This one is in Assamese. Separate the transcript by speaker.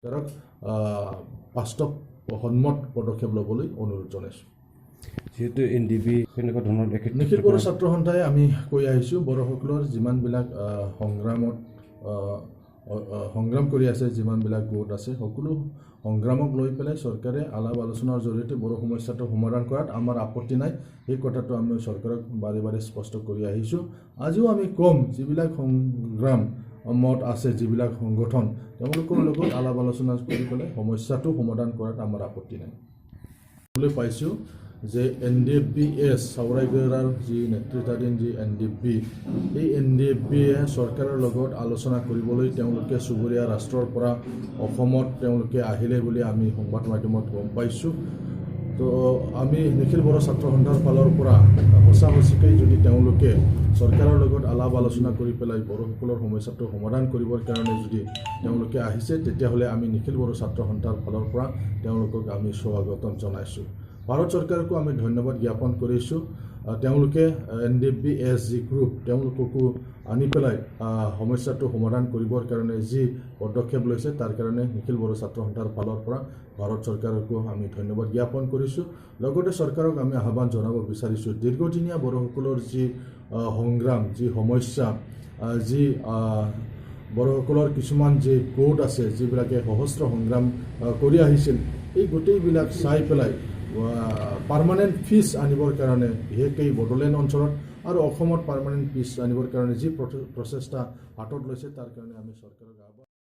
Speaker 1: চৰকাৰক বাস্তৱ সন্মত পদক্ষেপ ল'বলৈ অনুৰোধ জনাইছোঁ।
Speaker 2: যেহেতু NDB কেনেকুৱা ধৰণৰ
Speaker 1: নিখিল বড়ো ছাত্ৰ সন্থাই আমি কৈ আহিছোঁ, বড়োসকলৰ যিমানবিলাক সংগ্ৰাম কৰি আছে, যিমানবিলাক গোট আছে, সকলো সংগ্ৰামক লৈ পেলাই চৰকাৰে আলাপ আলোচনাৰ জৰিয়তে বড়ো সমস্যাটো সমাধান কৰাত আমাৰ আপত্তি নাই। এই কথাটো আমি চৰকাৰক বাৰে বাৰে স্পষ্ট কৰি আহিছোঁ। আজিও আমি ক'ম, যিবিলাক সংগ্ৰাম মত আছে, যিবিলাক সংগঠন, তেওঁলোকৰ লগত আলাপ আলোচনা কৰি পেলাই সমস্যাটো সমাধান কৰাত আমাৰ আপত্তি নাই। পাইছোঁ যে NDFB-S চাউৰাইগড়াৰ যি নেতৃত্বাধীন যি NDFB, এই NDFB-য়ে চৰকাৰৰ লগত আলোচনা কৰিবলৈ তেওঁলোকে চুবুৰীয়া ৰাষ্ট্ৰৰ পৰা অসমত তেওঁলোকে আহিলে বুলি আমি সংবাদ মাধ্যমত গম পাইছোঁ। তো আমি নিখিল বড়ো ছাত্ৰ সন্থাৰ ফালৰ পৰা সঁচা সঁচিকৈ যদি তেওঁলোকে চৰকাৰৰ লগত আলাপ আলোচনা কৰি পেলাই বড়োসকলৰ সমস্যাটো সমাধান কৰিবৰ কাৰণে যদি তেওঁলোকে আহিছে, তেতিয়াহ'লে আমি নিখিল বড়ো ছাত্ৰ সন্থাৰ ফালৰ পৰা তেওঁলোকক আমি স্বাগতম জনাইছোঁ। ভাৰত চৰকাৰকো আমি ধন্যবাদ জ্ঞাপন কৰিছোঁ। তেওঁলোকে NDFB-S যি গ্ৰুপ, তেওঁলোককো আনি পেলাই সমস্যাটো সমাধান কৰিবৰ কাৰণে যি পদক্ষেপ লৈছে, তাৰ কাৰণে নিখিল বড়ো ছাত্ৰ সন্থাৰ ফালৰ পৰা ভাৰত চৰকাৰকো আমি ধন্যবাদ জ্ঞাপন কৰিছোঁ। লগতে চৰকাৰক আমি আহ্বান জনাব বিচাৰিছোঁ, দীৰ্ঘদিনীয়া বড়োসকলৰ যি সংগ্ৰাম, যি সমস্যা, যি বড়োসকলৰ কিছুমান যি গোট আছে, যিবিলাকে সহস্ৰ সংগ্ৰাম কৰি আহিছিল, এই গোটেইবিলাক চাই পেলাই পাৰ্মানেণ্ট পিচ আনিবৰ কাৰণে, বিশেষকৈ বড়োলেণ্ড অঞ্চলত আৰু অসমত পাৰ্মানেণ্ট পিচ আনিবৰ কাৰণে যি প্ৰচেষ্টা হাতত লৈছে, তাৰ কাৰণে আমি চৰকাৰক